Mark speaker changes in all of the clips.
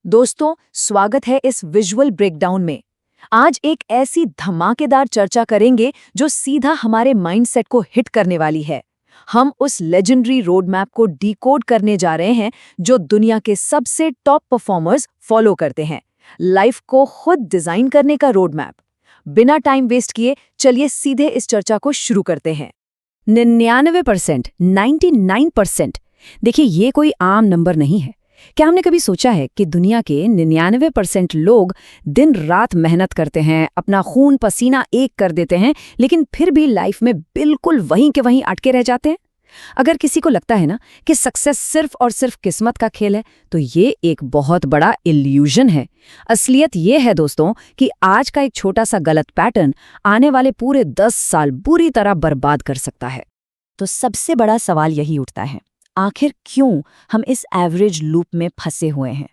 Speaker 1: दोस्तों, स्वागत है इस विजुअल ब्रेकडाउन में। आज एक ऐसी धमाकेदार चर्चा करेंगे जो सीधा हमारे माइंडसेट को हिट करने वाली है। हम उस लेजेंडरी रोड मैप को डिकोड करने जा रहे हैं जो दुनिया के सबसे टॉप परफॉर्मर्स फॉलो करते हैं। लाइफ को खुद डिजाइन करने का रोड मैप। बिना टाइम वेस्ट किए चलिए सीधे इस चर्चा को शुरू करते हैं।
Speaker 2: 99%, 99%। देखिए, ये कोई आम नंबर नहीं है। क्या हमने कभी सोचा है कि दुनिया के 99% लोग दिन रात मेहनत करते हैं, अपना खून पसीना एक कर देते हैं, लेकिन फिर भी लाइफ में बिल्कुल वहीं के वहीं अटके रह जाते हैं? अगर किसी को लगता है ना कि सक्सेस सिर्फ और सिर्फ किस्मत का खेल है, तो ये एक बहुत बड़ा इल्यूजन है। असलियत ये है दोस्तों कि आज का एक छोटा सा गलत पैटर्न आने वाले पूरे 10 साल बुरी तरह बर्बाद कर सकता है।
Speaker 1: तो सबसे बड़ा सवाल यही उठता है, आखिर क्यों हम इस एवरेज लूप में फंसे हुए हैं?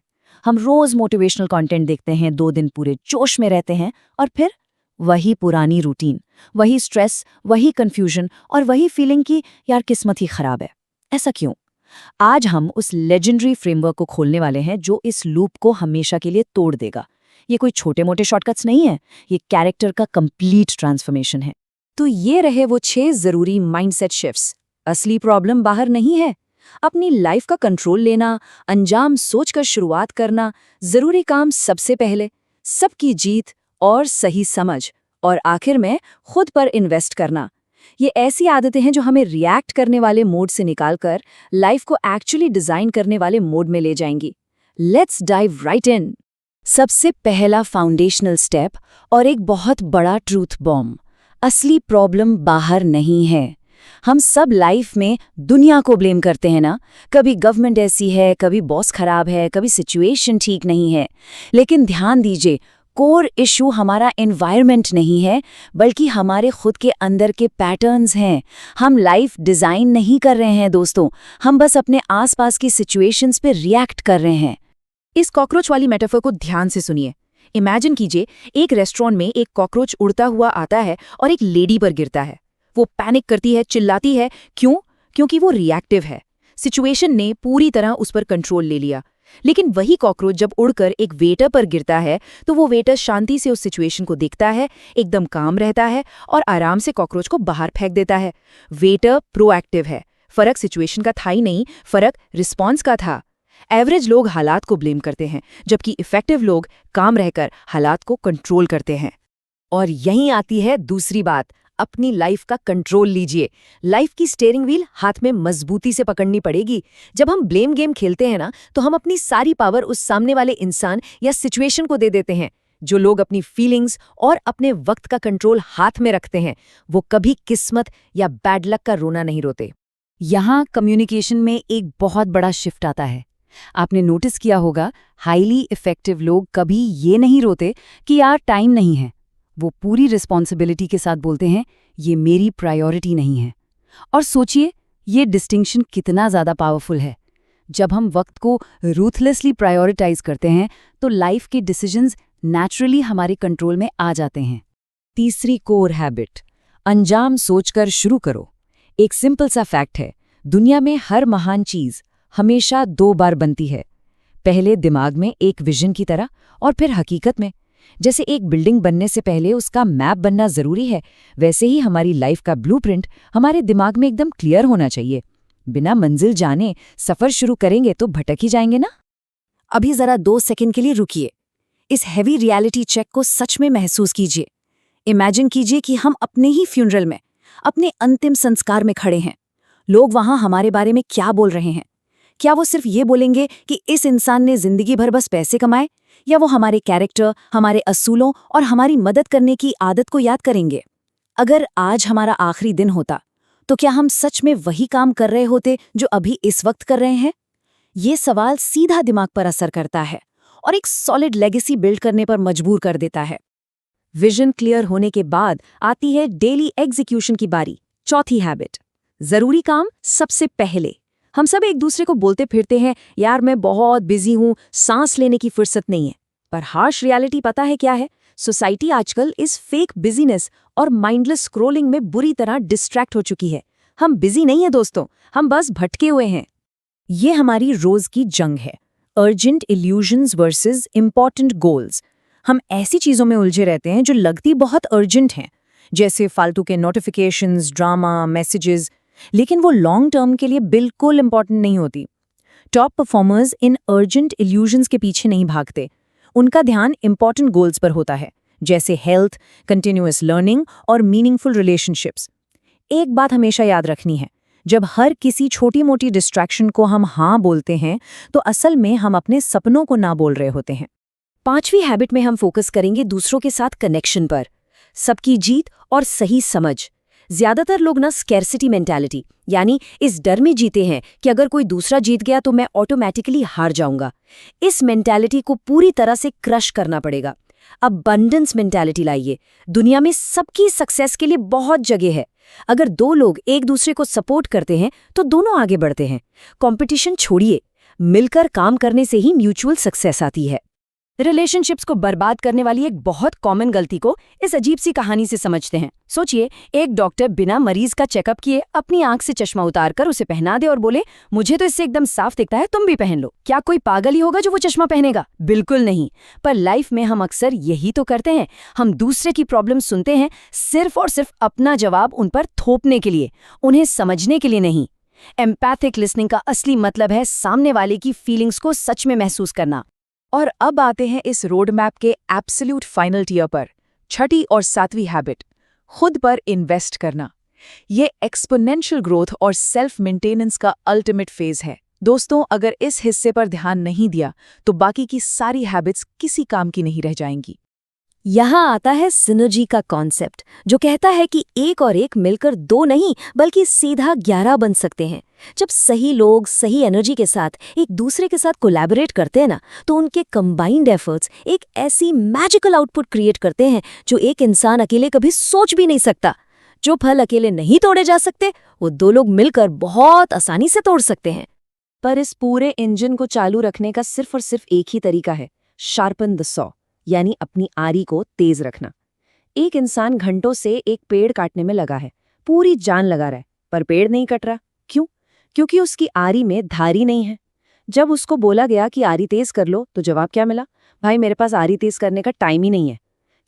Speaker 1: हम रोज मोटिवेशनल कंटेंट देखते हैं, 2 दिन पूरे जोश में रहते हैं और फिर वही पुरानी रूटीन, वही स्ट्रेस, वही कंफ्यूजन और वही फीलिंग कि यार किस्मत ही खराब है। ऐसा क्यों? आज हम उस लेजेंडरी फ्रेमवर्क को खोलने वाले हैं जो इस लूप को हमेशा के लिए तोड़ देगा। ये कोई छोटे मोटे शॉर्टकट्स नहीं है, ये कैरेक्टर का कंप्लीट ट्रांसफॉर्मेशन है। तो ये रहे वो 6 जरूरी माइंडसेट शिफ्ट्स। असली प्रॉब्लम बाहर नहीं है। अपनी लाइफ का कंट्रोल लेना, अंजाम सोचकर शुरुआत करना, जरूरी काम सबसे पहले, सबकी जीत और सही समझ, और आखिर में खुद पर इन्वेस्ट करना। ये ऐसी आदतें हैं जो हमें रिएक्ट करने वाले मोड से निकालकर लाइफ को एक्चुअली डिजाइन करने वाले मोड में ले जाएंगी। लेट्स डाइव राइट इन। सबसे पहला फाउंडेशनल स्टेप और एक बहुत बड़ा ट्रूथ बॉम्ब। असली प्रॉब्लम बाहर नहीं है। हम सब लाइफ में दुनिया को ब्लेम करते हैं ना। कभी गवर्नमेंट ऐसी है, कभी बॉस खराब है, कभी सिचुएशन ठीक नहीं है। लेकिन ध्यान दीजिए, कोर इशू हमारा एनवायरनमेंट नहीं है, बल्कि हमारे खुद के अंदर के पैटर्न्स हैं। हम लाइफ डिजाइन नहीं कर रहे हैं दोस्तों, हम बस अपने आसपास की सिचुएशंस पे रिएक्ट कर रहे हैं।
Speaker 2: इस कॉकरोच वाली मेटाफर को ध्यान से सुनिए। इमेजिन कीजिए, एक रेस्टोरेंट में एक कॉकरोच उड़ता हुआ आता है और एक लेडी पर गिरता है। वो पैनिक करती है, चिल्लाती है। क्यों? क्योंकि वो रिएक्टिव है। सिचुएशन ने पूरी तरह उस पर कंट्रोल ले लिया। लेकिन वही कॉकरोच जब उड़कर एक वेटर पर गिरता है तो वो वेटर शांति से उस सिचुएशन को देखता है, एकदम काम रहता है और आराम से कॉकरोच को बाहर फेंक देता है। वेटर प्रोएक्टिव है। फर्क सिचुएशन का था ही नहीं, फर्क रिस्पॉन्स का था। एवरेज लोग हालात को ब्लेम करते हैं, जबकि इफेक्टिव लोग काम रहकर हालात को कंट्रोल करते हैं।
Speaker 1: और यहीं आती है दूसरी बात, अपनी लाइफ का कंट्रोल लीजिए। लाइफ की स्टीयरिंग व्हील हाथ में मजबूती से पकड़नी पड़ेगी। जब हम ब्लेम गेम खेलते हैं ना, तो हम अपनी सारी पावर उस सामने वाले इंसान या सिचुएशन को दे देते हैं। जो लोग अपनी फीलिंग्स और अपने वक्त का कंट्रोल हाथ में रखते हैं, वो कभी किस्मत या बैड लक का रोना नहीं रोते।
Speaker 2: यहाँ कम्युनिकेशन में एक बहुत बड़ा शिफ्ट आता है। आपने नोटिस किया होगा, हाईली इफेक्टिव लोग कभी ये नहीं रोते कि यार टाइम नहीं है। वो पूरी रिस्पॉन्सिबिलिटी के साथ बोलते हैं, ये मेरी प्रायोरिटी नहीं है। और सोचिए, ये डिस्टिंक्शन कितना ज़्यादा पावरफुल है। जब हम वक्त को रूथलेसली प्रायोरिटाइज करते हैं तो लाइफ के डिसीजंस नेचुरली हमारे कंट्रोल में आ जाते हैं।
Speaker 1: तीसरी कोर हैबिट, अंजाम सोचकर शुरू करो। एक सिंपल सा फैक्ट है, दुनिया में हर महान चीज़ हमेशा 2 बार बनती है। पहले दिमाग में एक विजन की तरह और फिर हकीकत में। जैसे एक बिल्डिंग बनने से पहले उसका मैप बनना जरूरी है, वैसे ही हमारी लाइफ का ब्लूप्रिंट हमारे दिमाग में एकदम क्लियर होना चाहिए। बिना मंजिल जाने सफर शुरू करेंगे तो भटक ही जाएंगे ना। अभी जरा 2 सेकंड के लिए रुकिए। इस हैवी रियलिटी चेक को सच में महसूस कीजिए। इमेजिन कीजिए कि हम अपने ही फ्यूनरल में, अपने अंतिम संस्कार में खड़े हैं। लोग वहां हमारे बारे में क्या बोल रहे हैं? क्या वो सिर्फ ये बोलेंगे कि इस इंसान ने जिंदगी भर बस पैसे कमाए, या वो हमारे कैरेक्टर, हमारे असूलों और हमारी मदद करने की आदत को याद करेंगे? अगर आज हमारा आखिरी दिन होता, तो क्या हम सच में वही काम कर रहे होते जो अभी इस वक्त कर रहे हैं? ये सवाल सीधा दिमाग पर असर करता है और एक सॉलिड लेगेसी बिल्ड करने पर मजबूर कर देता है। विजन क्लियर होने के बाद आती है डेली एग्जीक्यूशन की बारी। चौथी हैबिट, जरूरी काम सबसे पहले। हम सब एक दूसरे को बोलते फिरते हैं, यार मैं बहुत बिजी हूं, सांस लेने की फुर्सत नहीं है। पर हार्श रियलिटी पता है क्या है? सोसाइटी आजकल इस फेक बिजीनेस और माइंडलेस स्क्रोलिंग में बुरी तरह डिस्ट्रैक्ट हो चुकी है। हम बिजी नहीं है दोस्तों, हम बस भटके हुए हैं। ये हमारी रोज की जंग है।
Speaker 2: Urgent illusions versus important goals. हम ऐसी चीज़ों में उलझे रहते हैं जो लगती बहुत अर्जेंट हैं, जैसे फालतू के नोटिफिकेशंस, ड्रामा, मैसेजेस, लेकिन वो लॉन्ग टर्म के लिए बिल्कुल इंपॉर्टेंट नहीं होती। टॉप परफॉर्मर्स इन अर्जेंट इल्यूजन्स के पीछे नहीं भागते। उनका ध्यान इंपॉर्टेंट गोल्स पर होता है, जैसे हेल्थ, कंटिन्यूअस लर्निंग और मीनिंगफुल रिलेशनशिप्स। एक बात हमेशा याद रखनी है, जब हर किसी छोटी मोटी डिस्ट्रैक्शन को हम हाँ बोलते हैं तो असल में हम अपने सपनों को ना बोल रहे होते हैं।
Speaker 1: 5वीं हैबिट में हम फोकस करेंगे दूसरों के साथ कनेक्शन पर, सबकी जीत और सही समझ। ज्यादातर लोग ना स्कैर्सिटी मेंटालिटी यानी इस डर में जीते हैं कि अगर कोई दूसरा जीत गया तो मैं ऑटोमेटिकली हार जाऊंगा। इस मेंटालिटी को पूरी तरह से क्रश करना पड़ेगा। अबंडेंस मेंटालिटी लाइए। दुनिया में सबकी सक्सेस के लिए बहुत जगह है। अगर दो लोग एक दूसरे को सपोर्ट करते हैं तो दोनों आगे बढ़ते हैं। कंपटीशन छोड़िए, मिलकर काम करने से ही म्यूचुअल सक्सेस आती है। रिलेशनशिप्स को बर्बाद करने वाली एक बहुत कॉमन गलती को इस अजीब सी कहानी से समझते हैं। सोचिए, एक डॉक्टर बिना मरीज का चेकअप किए अपनी आंख से चश्मा उतारकर उसे पहना दे और बोले, मुझे तो इससे एकदम साफ दिखता है, तुम भी पहन लो। क्या कोई पागल ही होगा जो वो चश्मा पहनेगा? बिल्कुल नहीं। पर लाइफ में हम अक्सर यही तो करते हैं। हम दूसरे की प्रॉब्लम सुनते हैं सिर्फ और सिर्फ अपना जवाब उन पर थोपने के लिए, उन्हें समझने के लिए नहीं। एम्पैथिक लिसनिंग का असली मतलब है सामने वाले की फीलिंग्स को सच में महसूस करना।
Speaker 2: और अब आते हैं इस रोड मैप के एब्सोल्यूट फाइनल टियर पर, छठी और 7वीं हैबिट, खुद पर इन्वेस्ट करना। ये एक्सपोनेंशियल ग्रोथ और सेल्फ मेंटेनेंस का अल्टीमेट फेज है। दोस्तों, अगर इस हिस्से पर ध्यान नहीं दिया तो बाकी की सारी हैबिट्स किसी काम की नहीं रह जाएंगी।
Speaker 1: यहाँ आता है सिनर्जी का कॉन्सेप्ट, जो कहता है कि एक और एक मिलकर 2 नहीं बल्कि सीधा 11 बन सकते हैं। जब सही लोग सही एनर्जी के साथ एक दूसरे के साथ कोलैबोरेट करते हैं ना, तो उनके कंबाइंड एफर्ट्स एक ऐसी मैजिकल आउटपुट क्रिएट करते हैं जो एक इंसान अकेले कभी सोच भी नहीं सकता। जो फल अकेले नहीं तोड़े जा सकते, वो 2 लोग मिलकर बहुत आसानी से तोड़ सकते हैं।
Speaker 2: पर इस पूरे इंजन को चालू रखने का सिर्फ और सिर्फ एक ही तरीका है, शार्पन द सॉ, यानी अपनी आरी को तेज रखना। एक इंसान घंटों से एक पेड़ काटने में लगा है, पूरी जान लगा रहा है, पर पेड़ नहीं कट रहा। क्यों? क्योंकि उसकी आरी में धारी नहीं है। जब उसको बोला गया कि आरी तेज कर लो, तो जवाब क्या मिला? भाई, मेरे पास आरी तेज करने का टाइम ही नहीं है।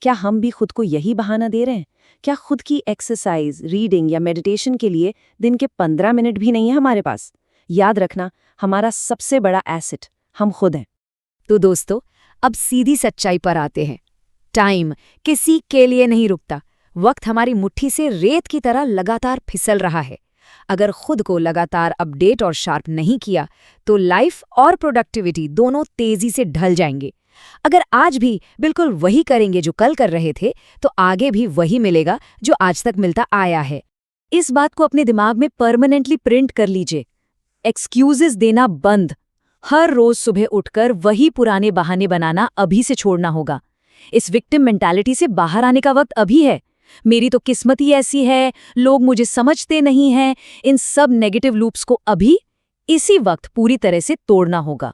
Speaker 2: क्या हम भी खुद को यही बहाना दे रहे हैं? क्या खुद की एक्सरसाइज, रीडिंग या मेडिटेशन के लिए दिन के 15 मिनट भी नहीं है हमारे पास? याद रखना, हमारा सबसे बड़ा एसेट हम खुद हैं।
Speaker 1: तो दोस्तों, अब सीधी सच्चाई पर आते हैं। टाइम किसी के लिए नहीं रुकता। वक्त हमारी मुट्ठी से रेत की तरह लगातार फिसल रहा है। अगर खुद को लगातार अपडेट और शार्प नहीं किया तो लाइफ और प्रोडक्टिविटी दोनों तेजी से ढल जाएंगे। अगर आज भी बिल्कुल वही करेंगे जो कल कर रहे थे, तो आगे भी वही मिलेगा जो आज तक मिलता आया है। इस बात को अपने दिमाग में परमानेंटली प्रिंट कर लीजिए। एक्सक्यूजेस देना बंद। हर रोज सुबह उठकर वही पुराने बहाने बनाना अभी से छोड़ना होगा। इस विक्टिम मेंटालिटी से बाहर आने का वक्त अभी है। मेरी तो किस्मत ही ऐसी है, लोग मुझे समझते नहीं हैं, इन सब नेगेटिव लूप्स को अभी इसी वक्त पूरी तरह से तोड़ना होगा।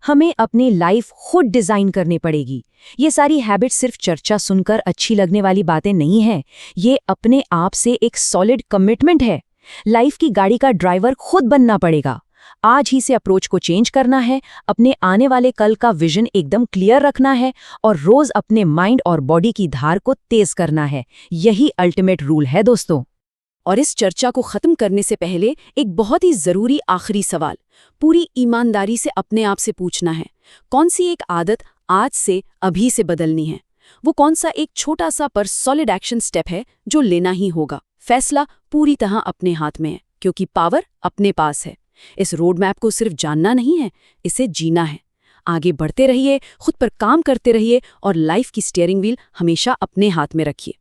Speaker 1: हमें अपनी लाइफ खुद डिजाइन करनी पड़ेगी। ये सारी हैबिट सिर्फ चर्चा सुनकर अच्छी लगने वाली बातें नहीं हैं। ये अपने आप से एक सॉलिड कमिटमेंट है। लाइफ की गाड़ी का ड्राइवर खुद बनना पड़ेगा। आज ही से अप्रोच को चेंज करना है, अपने आने वाले कल का विजन एकदम क्लियर रखना है और रोज अपने माइंड और बॉडी की धार को तेज करना है। यही अल्टीमेट रूल है दोस्तों।
Speaker 2: और इस चर्चा को खत्म करने से पहले एक बहुत ही जरूरी आखिरी सवाल पूरी ईमानदारी से अपने आप से पूछना है, कौन सी एक आदत आज से अभी से बदलनी है? वो कौन सा एक छोटा सा पर सॉलिड एक्शन स्टेप है जो लेना ही होगा? फैसला पूरी तरह अपने हाथ में है, क्योंकि पावर अपने पास है। इस रोड मैप को सिर्फ जानना नहीं है, इसे जीना है। आगे बढ़ते रहिए, खुद पर काम करते रहिए और लाइफ की स्टीयरिंग व्हील हमेशा अपने हाथ में रखिए।